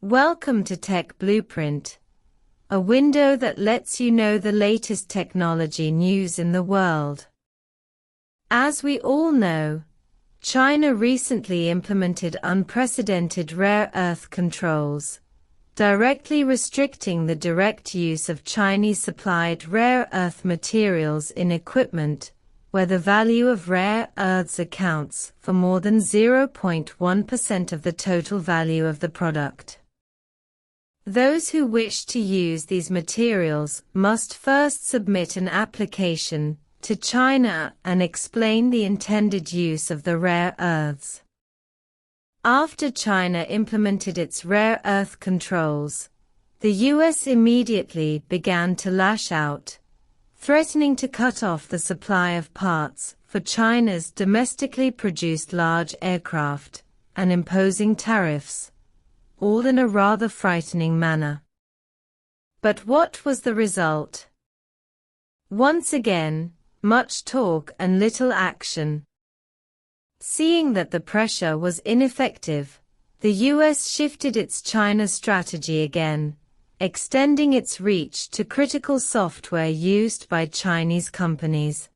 Welcome to Tech Blueprint, a window that lets you know the latest technology news in the world. As we all know, China recently implemented unprecedented rare earth controls, directly restricting the direct use of Chinese-supplied rare earth materials in equipment, where the value of rare earths accounts for more than 0.1% of the total value of the product. Those who wish to use these materials must first submit an application to China and explain the intended use of the rare earths. After China implemented its rare earth controls, the US immediately began to lash out, threatening to cut off the supply of parts for China's domestically produced large aircraft and imposing tariffs, all in a rather frightening manner. But what was the result? Once again, much talk and little action. Seeing that the pressure was ineffective, the US shifted its China strategy again, extending its reach to critical software used by Chinese companies.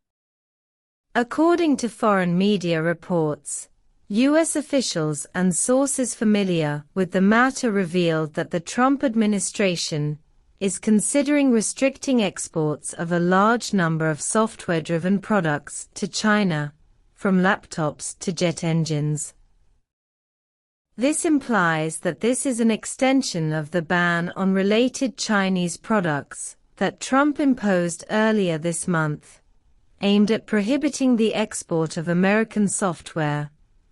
According to foreign media reports, US officials and sources familiar with the matter revealed that the Trump administration is considering restricting exports of a large number of software-driven products to China, from laptops to jet engines. This implies that this is an extension of the ban on related Chinese products that Trump imposed earlier this month, aimed at prohibiting the export of American software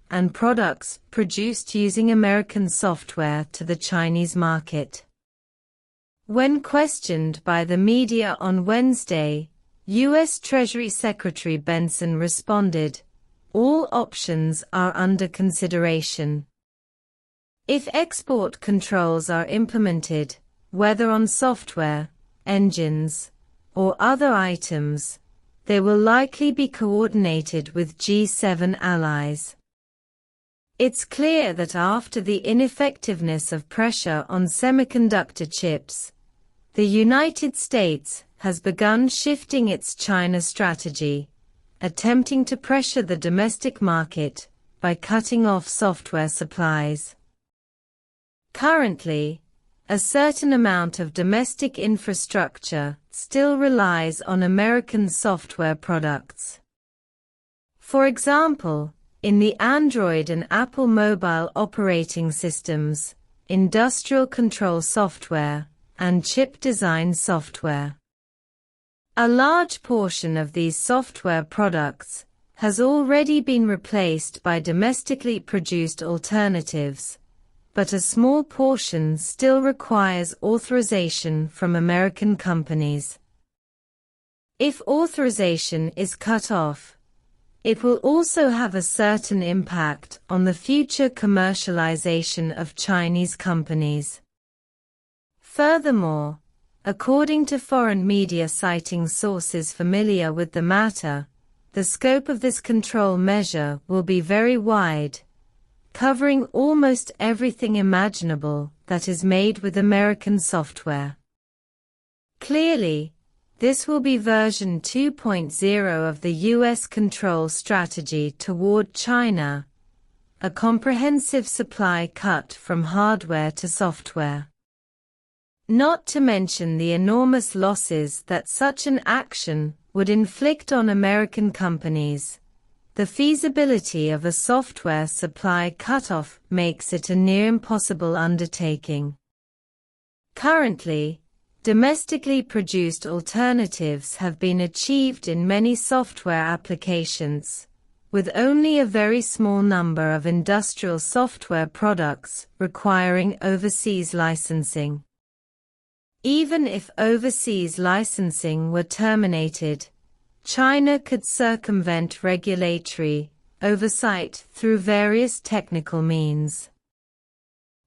and products produced using American software to the Chinese market. When questioned by the media on Wednesday, U.S. Treasury Secretary Benson responded, "All options are under consideration. If export controls are implemented, whether on software, engines, or other items, they will likely be coordinated with G7 allies." It's clear that after the ineffectiveness of pressure on semiconductor chips, the United States has begun shifting its China strategy, attempting to pressure the domestic market by cutting off software supplies. Currently, a certain amount of domestic infrastructure still relies on American software products. For example, in the Android and Apple mobile operating systems, industrial control software, and chip design software. A large portion of these software products has already been replaced by domestically produced alternatives, but a small portion still requires authorization from American companies. If authorization is cut off, it will also have a certain impact on the future commercialization of Chinese companies. Furthermore, according to foreign media citing sources familiar with the matter, the scope of this control measure will be very wide, covering almost everything imaginable that is made with American software. Clearly, this will be version 2.0 of the US control strategy toward China, a comprehensive supply cut from hardware to software. Not to mention the enormous losses that such an action would inflict on American companies, the feasibility of a software supply cutoff makes it a near impossible undertaking. Currently, domestically produced alternatives have been achieved in many software applications, with only a very small number of industrial software products requiring overseas licensing. Even if overseas licensing were terminated, China could circumvent regulatory oversight through various technical means.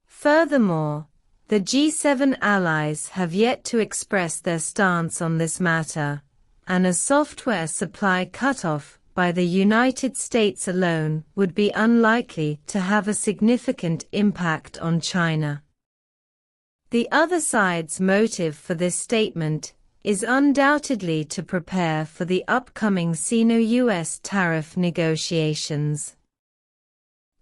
Furthermore, the G7 allies have yet to express their stance on this matter, and a software supply cutoff by the United States alone would be unlikely to have a significant impact on China. The other side's motive for this statement is undoubtedly to prepare for the upcoming Sino-US tariff negotiations.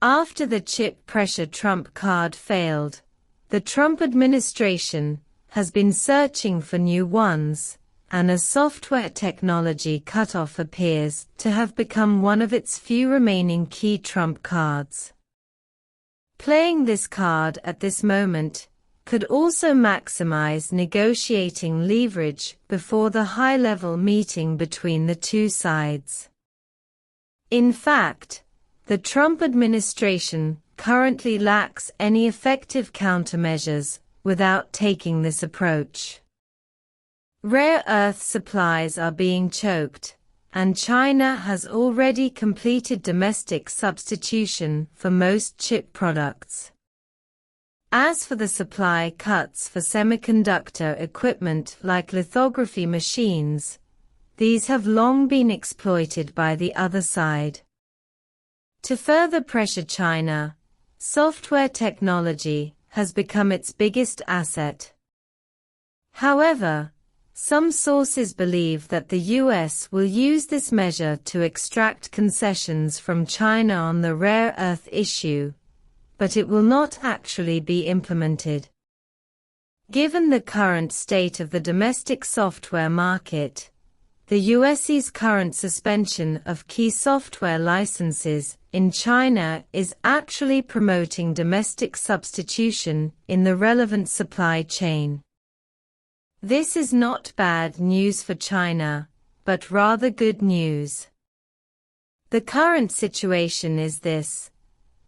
After the chip pressure trump card failed, the Trump administration has been searching for new ones, and a software technology cutoff appears to have become one of its few remaining key trump cards. Playing this card at this moment could also maximize negotiating leverage before the high-level meeting between the two sides. In fact, the Trump administration currently lacks any effective countermeasures without taking this approach. Rare earth supplies are being choked, and China has already completed domestic substitution for most chip products. As for the supply cuts for semiconductor equipment like lithography machines, these have long been exploited by the other side. To further pressure China, software technology has become its biggest asset. However, some sources believe that the US will use this measure to extract concessions from China on the rare earth issue, but it will not actually be implemented. Given the current state of the domestic software market, the US's current suspension of key software licenses in China is actually promoting domestic substitution in the relevant supply chain. This is not bad news for China, but rather good news. The current situation is this: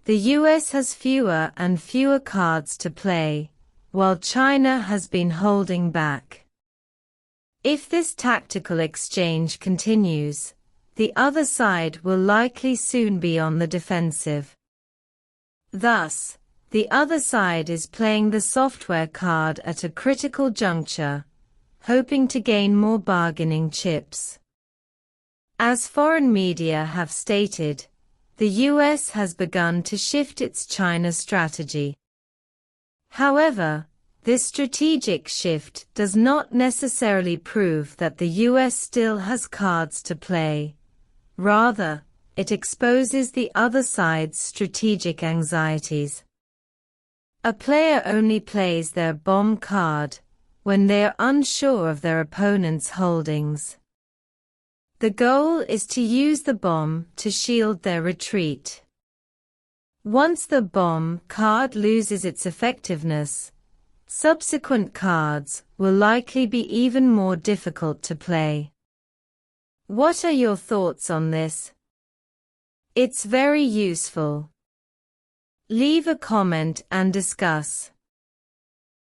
the US has fewer and fewer cards to play, while China has been holding back. If this tactical exchange continues, the other side will likely soon be on the defensive. Thus, the other side is playing the software card at a critical juncture, hoping to gain more bargaining chips. As foreign media have stated, the US has begun to shift its China strategy. However, this strategic shift does not necessarily prove that the US still has cards to play. Rather, it exposes the other side's strategic anxieties. A player only plays their bomb card when they are unsure of their opponent's holdings. The goal is to use the bomb to shield their retreat. Once the bomb card loses its effectiveness, subsequent cards will likely be even more difficult to play. What are your thoughts on this? It's very useful. Leave a comment and discuss.